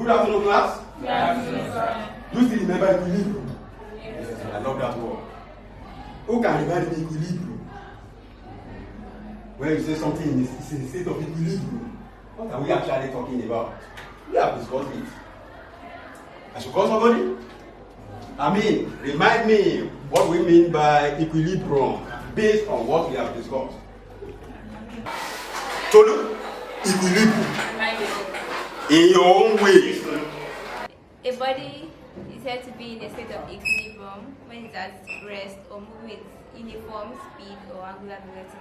Good afternoon, class. Good afternoon, sir. Do you still remember equilibrium? Yes, I love that word. Who can remember the equilibrium? When you say something is in a state of equilibrium, what are we actually talking about? We have discussed it. I should call somebody? Remind me what we mean by equilibrium based on what we have discussed. Tolu, equilibrium. In your own way. A body is said to be in a state of equilibrium when it's at rest or moving with uniform speed or angular velocity.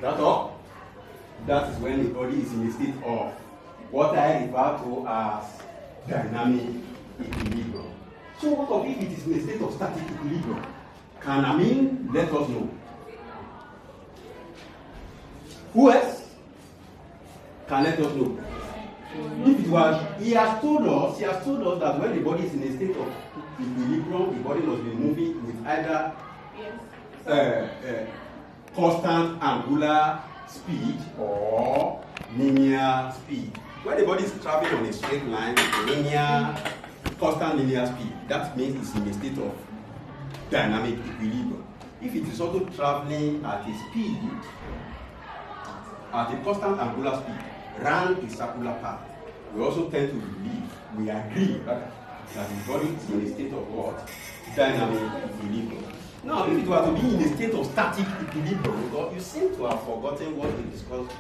That's all. That is when the body is in a state of what I refer to as dynamic equilibrium. So what if it is in a state of static equilibrium? Can let us know? Who else can let us know? If it was, he has told us that when the body is in a state of equilibrium, the body must be moving with either constant angular speed or linear speed. When the body is traveling on a straight line, constant linear speed, that means it's in a state of dynamic equilibrium. If it is also traveling at a speed, at a constant angular speed, round a circular path, we also tend to agree that the body is in a state of what? Dynamic equilibrium. Now, if it were to be in a state of static equilibrium, you seem to have forgotten what we discussed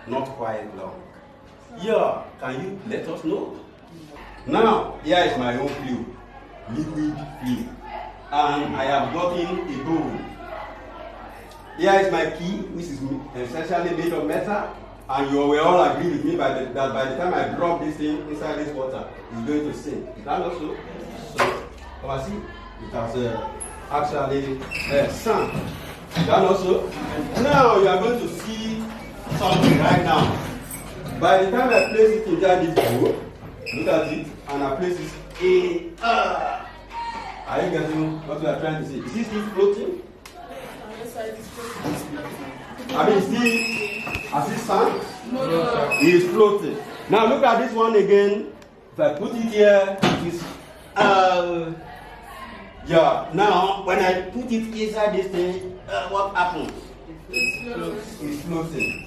not quite long. Yeah, can you let us know? Now, here is my own fluid, liquid fluid, and I have gotten a bowl. Here is my key, which is essentially made of metal, and you will all agree with me that by the time I drop this thing inside this water, it's going to sink. Is that not so? So, come and see, it has actually sunk. Is that not so? Now you are going to see something right now. By the time I place it inside this bowl, look at it, and I place it in. Are you getting what we are trying to say? Is this still floating? Has it sunk? No. It is floating. Now look at this one again. If I put it here, it is. Now when I put it inside this thing, what happens? It's floating.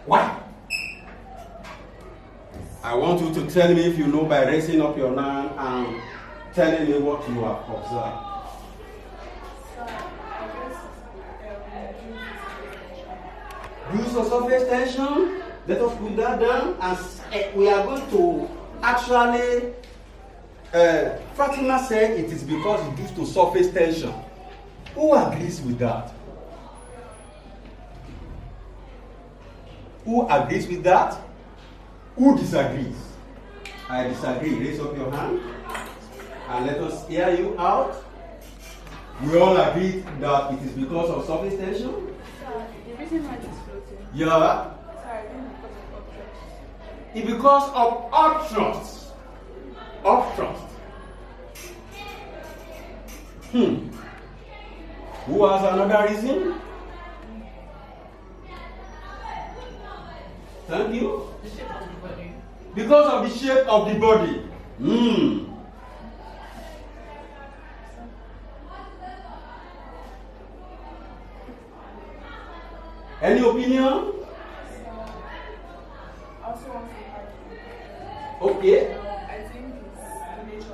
Why? I want you to tell me if you know by raising up your hand and telling me what you have observed. Use of surface tension. Let us put that down, and we are going to actually. Fatima said it is because it's due to surface tension. Who agrees with that? Who agrees with that? Who disagrees? I disagree. Raise up your hand and let us hear you out. We all agree that it is because of surface tension. The reason why it is floating. Yeah. It's because of upthrust. Upthrust. Who has another reason? Thank you. The shape of the body. Because of the shape of the body. Any opinion? Okay. I think it's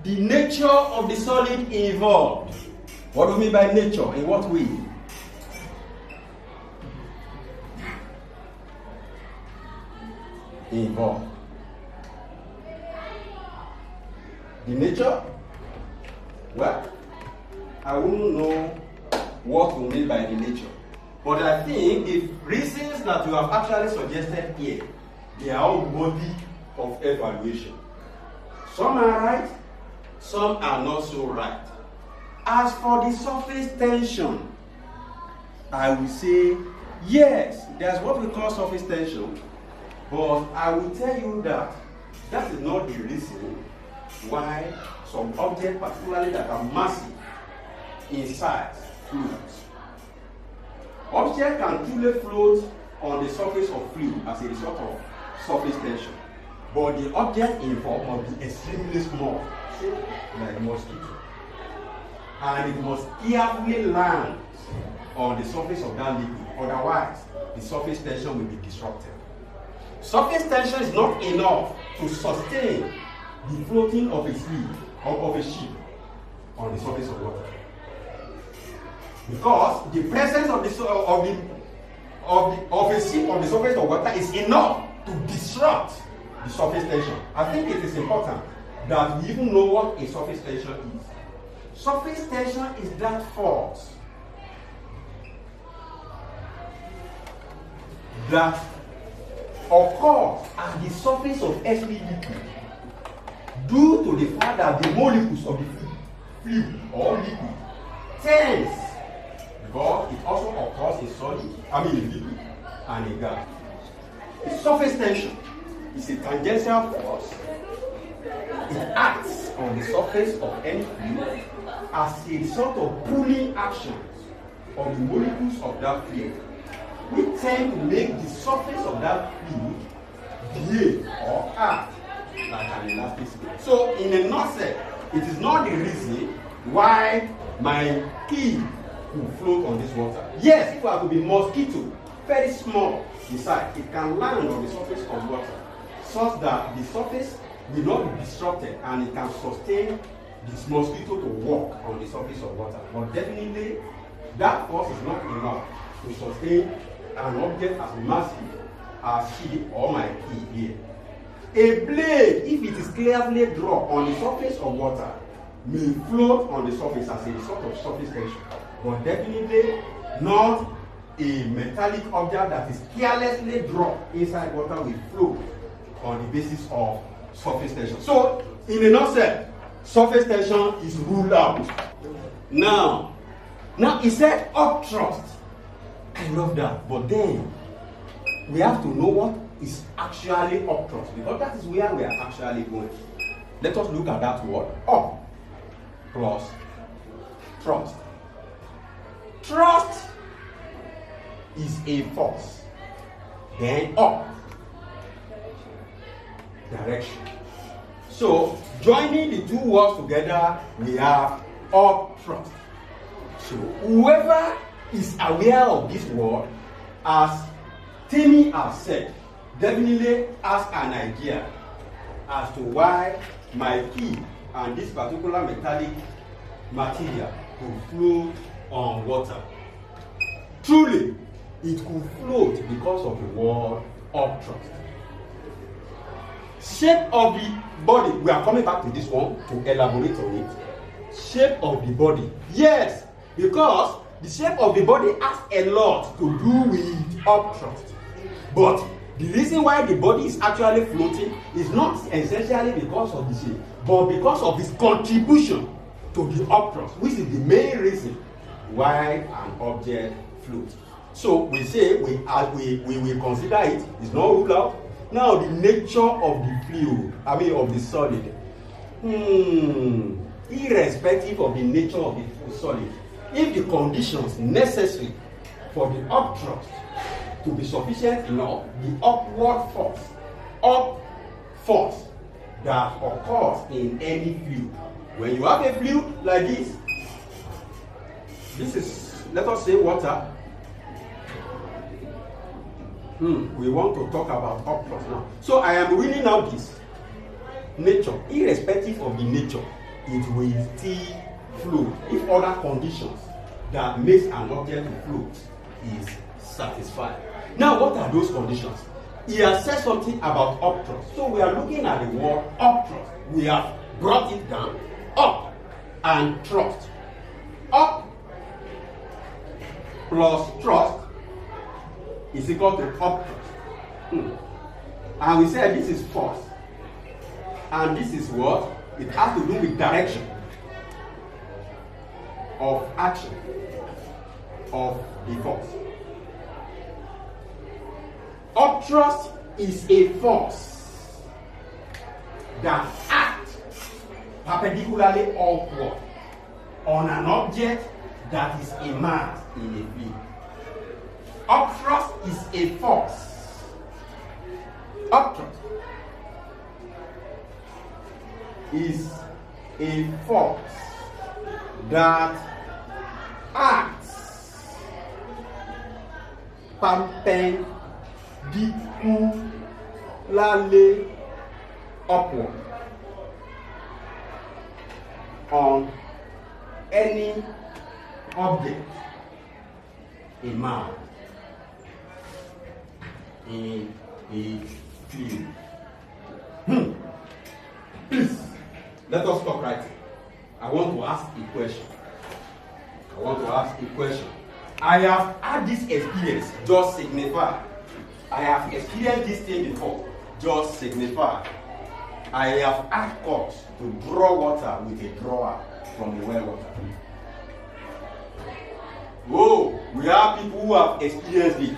the nature of the solid involved. What do you mean by nature? In what way? Involved. The nature? Well, I wouldn't know what we mean by the nature. But I think the reasons that you have actually suggested here, they are all worthy of evaluation. Some are right, some are not so right. As for the surface tension, I will say, yes, there's what we call surface tension, but I will tell you that that is not the reason why some objects, particularly that are massive in size, float. Objects can truly float on the surface of fluid as a result of surface tension. But the object involved must be extremely small, like mosquito. And it must carefully land on the surface of that liquid. Otherwise, the surface tension will be disrupted. Surface tension is not enough to sustain the floating of a fluid or of a ship on the surface of water. Because the presence of a ship on the surface of water is enough to disrupt the surface tension. I think it is important that we even know what a surface tension is. Surface tension is that force that occurs at the surface of every liquid due to the fact that the molecules of the fluid or liquid tense, because it also occurs in solid, in liquid and in gas. The surface tension is a tangential force. It acts on the surface of any fluid as a result of pulling actions of the molecules of that fluid. We tend to make the surface of that fluid behave or act like an elastic spring. So, in a nutshell, it is not the reason why my key will float on this water. Yes, if I could be mosquito, very small inside, it can land on the surface of water such that the surface will not be disrupted and it can sustain this mosquito to walk on the surface of water. But definitely, that force is not enough to sustain an object as massive as she or my key here. A blade, if it is clearly dropped on the surface of water, may float on the surface as a result of surface tension, but definitely not a metallic object that is carelessly dropped inside water will float on the basis of surface tension. So, in a nutshell, surface tension is ruled out. Now he said upthrust. I love that, but then we have to know what is actually upthrust, because that is where we are actually going. Let us look at that word, up plus thrust. Thrust is a force, then up, direction. So, joining the two words together, we have upthrust. So, whoever is aware of this word, as Timmy has said, definitely has an idea as to why my key and this particular metallic material could float on water. Truly, it could float because of the word upthrust. Shape of the body, we are coming back to this one to elaborate on it. Shape of the body, yes, because the shape of the body has a lot to do with upthrust. But the reason why the body is actually floating is not essentially because of the shape, but because of its contribution to the upthrust, which is the main reason why an object floats. So we say we will consider it. It's not ruled out. Now the nature of the fluid, of the solid. Irrespective of the nature of the solid, if the conditions necessary for the upthrust to be sufficient enough, the upward force that occurs in any fluid. When you have a fluid like this is, let us say, water. We want to talk about upthrust now. So I am reading out this nature. Irrespective of the nature, it will still float if other conditions that makes an object to float is satisfied. Now, what are those conditions? He has said something about upthrust. So we are looking at the word upthrust. We have brought it down. Up and thrust. Up plus thrust is equal to upthrust. And we said this is force. And this is what? It has to do with direction of action of the force. Upthrust is a force that acts perpendicularly upward on an object that is immersed in a fluid. Upthrust is a force. Upthrust is a force that acts perpendicularly upward on any object in mass in a field. Please, let us stop right here. I want to ask a question. I have had this experience, just signify. I have experienced this thing before, just signify. I have had cause to draw water with a drawer from the well water. Oh, we have people who have experienced it.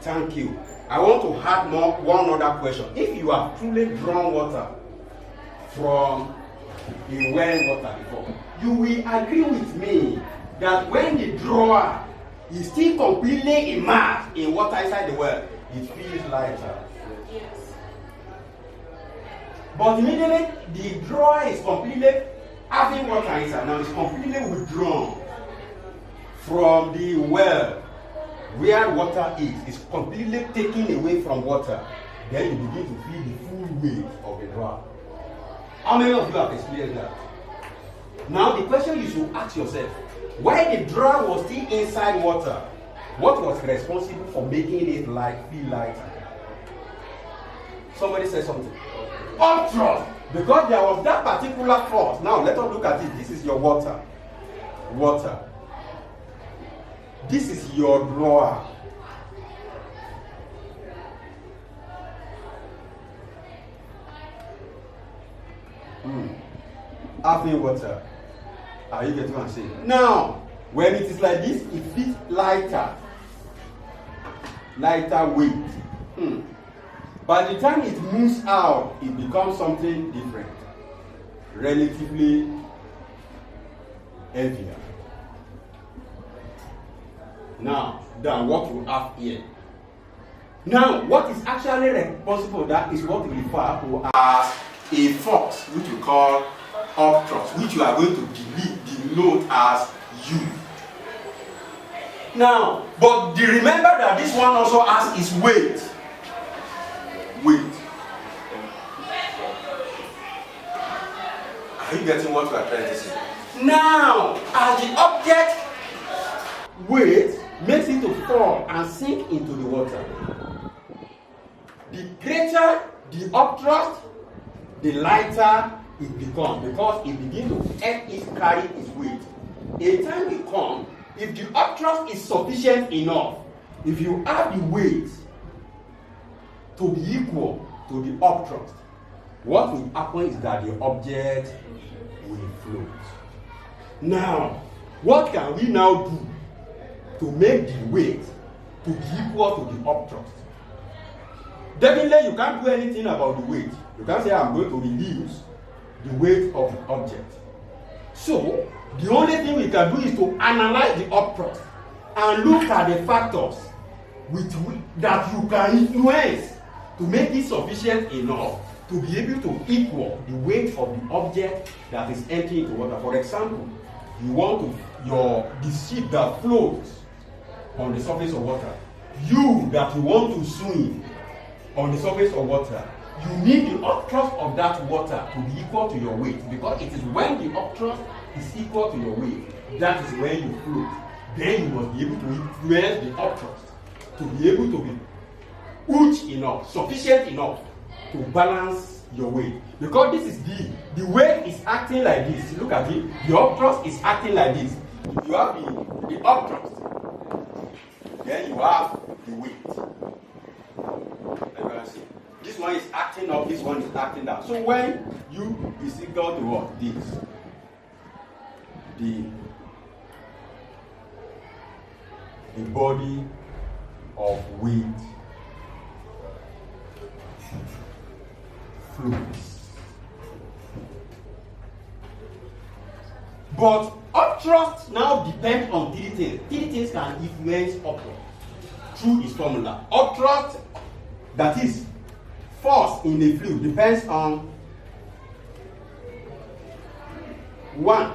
Thank you. I want to add one other question. If you have truly drawn water from a well water before, you will agree with me that when the drawer is still completely immersed in water inside the well, it feels lighter. Yes. But immediately the drawer is completely having water inside, now it's completely withdrawn from the well where water is. It's completely taken away from water. Then you begin to feel the full weight of the drawer. How many of you have experienced that? Now the question you should ask yourself, why the drawer was still inside water, what was responsible for making it feel lighter? Somebody said something. Upthrust. Because there was that particular force. Now let us look at it. This is your water. This is your drawer. Having water. Are you getting what I'm saying? Now, when it is like this, it feels lighter weight. By the time it moves out, it becomes something different, relatively heavier. Now, than what you have here. Now, what is actually responsible for that is what we refer to as a force, which we call upthrust, which you are going to denote as U. Now, but remember that this one also has its weight. Are you getting what we are trying to say? Now, as the object weight makes it to fall and sink into the water, the greater the upthrust, the lighter it becomes, because it begins to help it carry its weight. A time will come, if the upthrust is sufficient enough, if you have the weight to be equal to the upthrust, what will happen is that the object will float. Now, what can we now do to make the weight to be equal to the upthrust? Definitely, you can't do anything about the weight. You can't say, I'm going to reduce the weight of the object. So, the only thing we can do is to analyze the upthrust and look at the factors that you can influence to make it sufficient enough to be able to equal the weight of the object that is entering into water. For example, you want the ship that floats on the surface of water, you that you want to swim on the surface of water, you need the upthrust of that water to be equal to your weight, because it is when the upthrust is equal to your weight, that is when you float. Then you must be able to influence the upthrust to be able to be huge enough, sufficient enough to balance your weight. Because this is the weight is acting like this. Look at it. The upthrust is acting like this. You have the upthrust. Then you have the weight. Let me see. This one is acting up, this one is acting down. So when U is equal to what? This. The body of weight flows. But upthrust now depends on three things. Three things can influence upward. through its formula. Upthrust, that is, force in a fluid, depends on 1.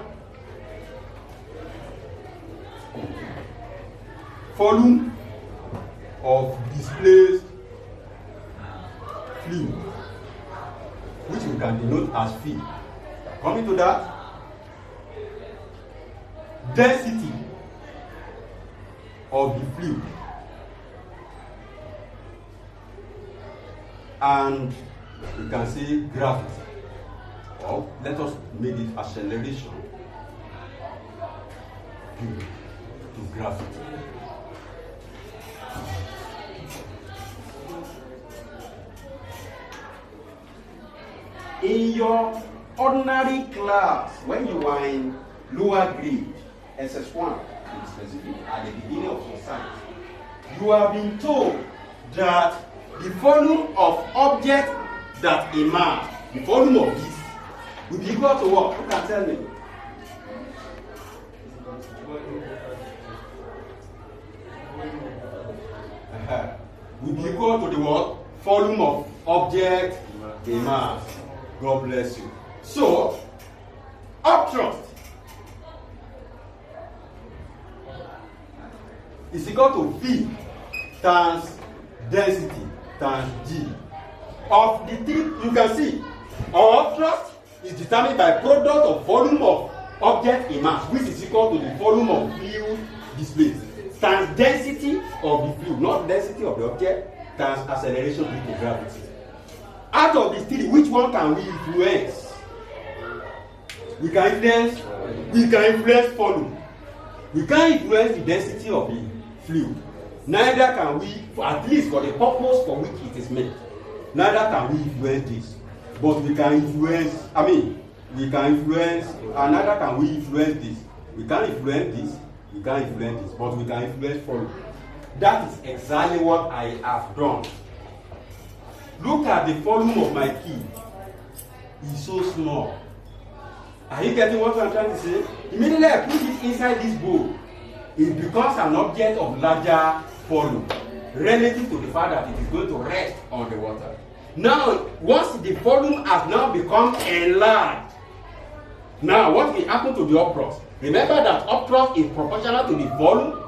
Volume of displaced fluid, which we can denote as phi. Coming to that, density of the fluid, and we can say gravity, or let us make it acceleration to gravity. In your ordinary class, when you are in lower grade, SS1, to be specific, at the beginning of your science, you have been told that the volume of object that emerge, the volume of this, will be equal to what? Who can tell me? Will be equal to the what? Volume of object emerge. God bless you. So, upthrust is equal to V times density times G. Of the three, you can see, our upthrust is determined by product of volume of object emerged, which is equal to the volume of fluid displaced, times density of the fluid, not density of the object, times acceleration due to gravity. Out of the three, which one can we influence? We can influence volume. We can't influence the density of the fluid. Neither can we, at least for the purpose for which it is made, neither can we influence this. But we can influence, neither can we influence this. We can't influence this, but we can influence volume. That is exactly what I have done. Look at the volume of my key. It's so small. Are you getting what I'm trying to say? Immediately I put it inside this bowl, it becomes an object of larger volume relative to the fact that it is going to rest on the water. Now, once the volume has now become enlarged, now what will happen to the upthrust? Remember that upthrust is proportional to the volume,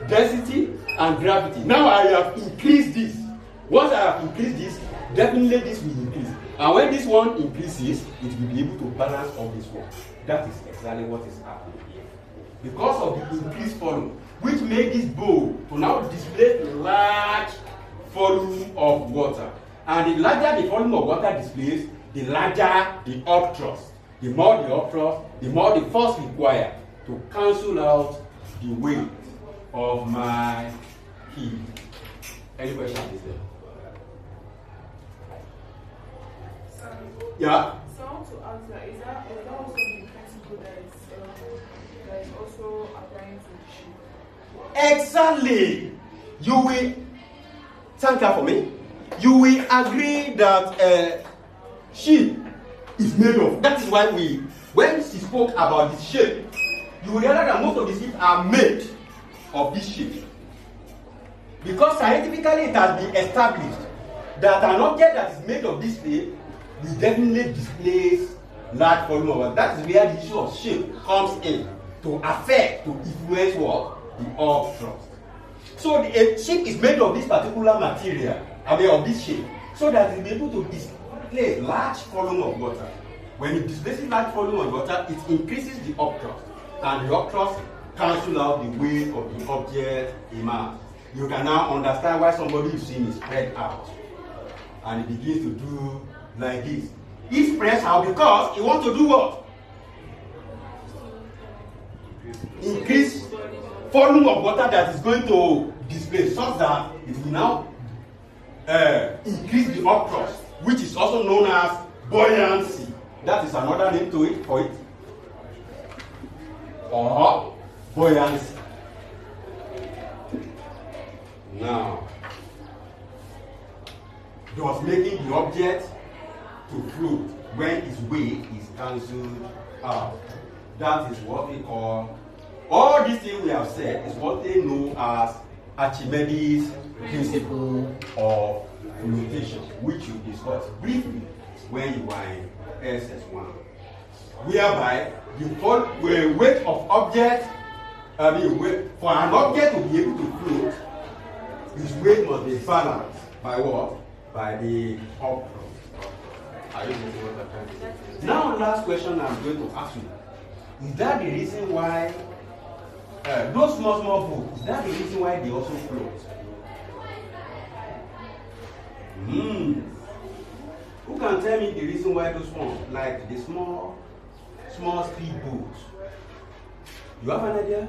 density, and gravity. Now I have increased this. Once I have increased this, definitely this will increase. And when this one increases, it will be able to balance all this one. That is exactly what is happening here. Because of the increased volume, which made this bowl to now display a large volume of water. And the larger the volume of water displays, the larger the upthrust. The more the upthrust, the more the force required to cancel out the weight of my key. Any questions there? Yeah? So I want to ask that, is that also the principle that is also applying to the ship? Exactly. You will, thank you for me. You will agree that ship is made of. That is why when she spoke about the shape, you will realize that most of the ships are made of this shape. Because scientifically it has been established that an object that is made of this shape will definitely displace large volume of water. That is where the issue of shape comes in to affect, to influence what? The upthrust. So a ship is made of this particular material, of this shape, so that it will be able to displace large volume of water. When it displaces large volume of water, it increases the upthrust, and the upthrust cancels out the weight of the object immersed. You can now understand why somebody is seeing is spread out, and it begins to do like this. He spreads out because he wants to do what? Increase volume of water that is going to displace, such that it will now increase the upthrust, which is also known as buoyancy. That is another name to it for it. Or buoyancy. Now, thus making the object to float when its weight is cancelled out. That is what we call, all these things we have said is what they know as Archimedes' principle of flotation, which you discussed briefly when you were in SS1, whereby the weight of object, for an object to be able to float, its weight must be balanced by what? By the upthrust. Are you getting what I'm trying to say? Now, last question I'm going to ask you. Is that the reason why those small boats, is that the reason why they also float? Who can tell me the reason why those ones, like the small speed boats? You have an idea?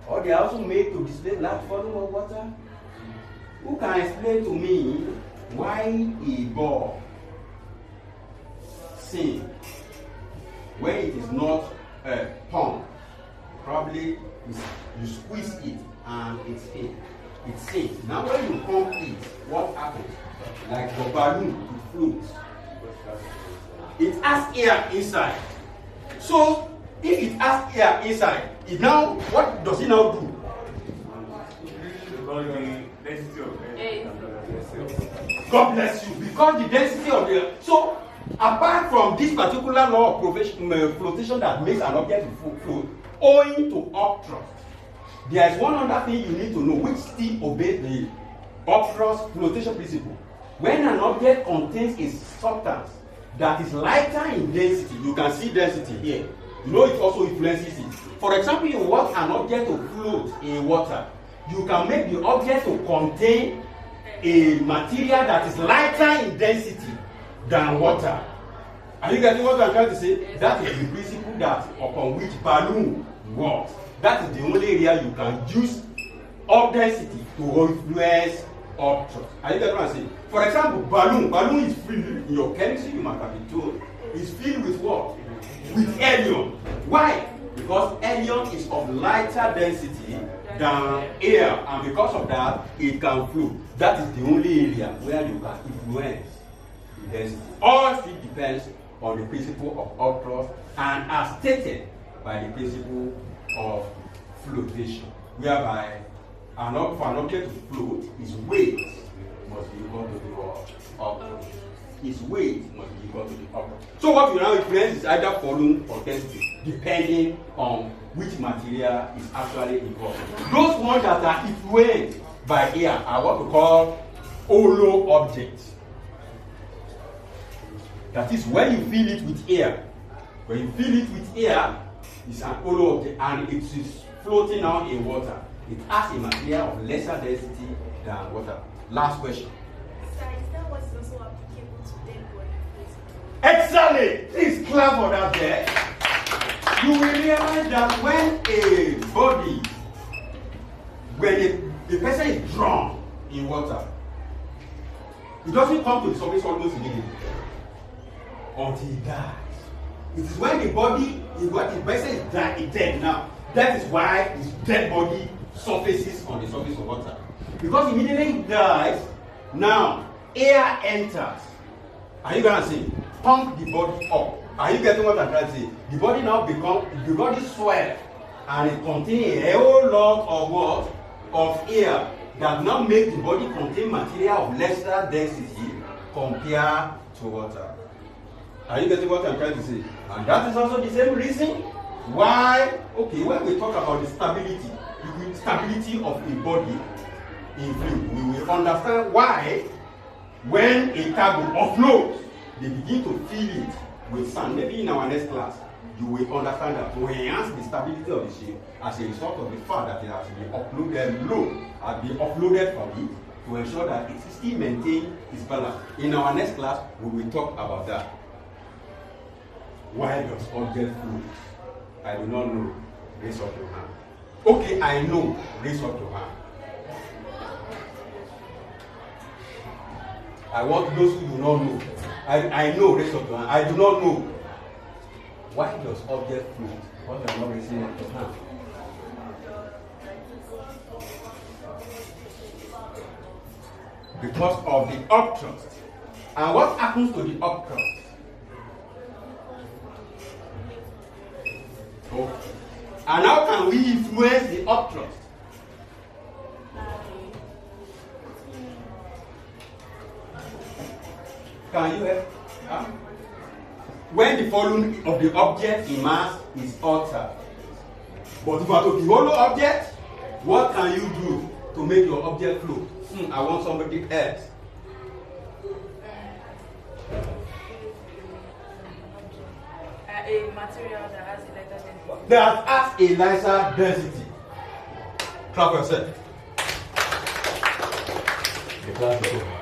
Or they are also made to display large volume of water? Who can explain to me why a ball sinks when it is not pumped? Probably you squeeze it and it sinks. Now when you pump it, what happens? Like the balloon, it floats. It has air inside. So if it has air inside, it now, what does it now do? God bless you. Because the density of the air. So apart from this particular law of flotation that makes an object float, owing to upthrust, there is one other thing you need to know which still obeys the upthrust flotation principle. When an object contains a substance that is lighter in density, you can see density here. You know it also influences it. For example, you want an object to float in water. You can make the object to contain a material that is lighter in density than water. Are you getting what I'm trying to say? That is the principle that upon which balloon works. That is the only area you can use up density to influence upthrust. Are you getting what I'm saying? For example, balloon is filled in your chemistry, you must have been told, is filled with what? With helium. Why? Because helium is of lighter density than air, and because of that, it can flow. That is the only area where you can influence the density. All still depends on the principle of upthrust and as stated by the principle of flotation, whereby for an object to float, its weight must be equal to the upthrust. Its weight must be equal to the upthrust. So what we now influence is either volume or density, depending on which material is actually involved. Those ones that are influenced by air are what we call hollow objects. That is when you fill it with air. When you fill it with air, it's an hollow object and it is floating out in water. It has a material of lesser density than water. Last question. Sir, is that what is also applicable to dead body? Excellent! Please clap for that there. You will realize that when a body, when the person is drowned in water, it doesn't come to the surface almost immediately until he dies. It is when the body, when the person is dead now, that is why his dead body surfaces on the surface of water. Because immediately he dies, now air enters. Are you gonna see? Pump the body up. Are you getting what I'm trying to say? The body now the body swell and it contains a whole lot of what? Of air that now make the body contain material of lesser density compared to water. Are you getting what I'm trying to say? And that is also the same reason why, okay, when we talk about the stability of a body in fluid, we will understand why when a cargo offloads, they begin to fill it with sand. Maybe in our next class, you will understand that to enhance the stability of the ship as a result of the fact that it has been offloaded from it to ensure that it still maintains its balance. In our next class, we will talk about that. Why does object float? I do not know. Raise up your hand. Okay, I know. Raise up your hand. I want those who do not know. I know. Raise up your hand. I do not know. Why does object float? What are you not raising up your hand? Because of the upthrust. And what happens to the upthrust? Okay. And how can we influence the upthrust? Can you help? Huh? When the volume of the object in mass is altered. But if you are to the hollow object, what can you do to make your object float? I want somebody else. A material that has a lighter density. That has a lighter density. Clap yourself. The class is over.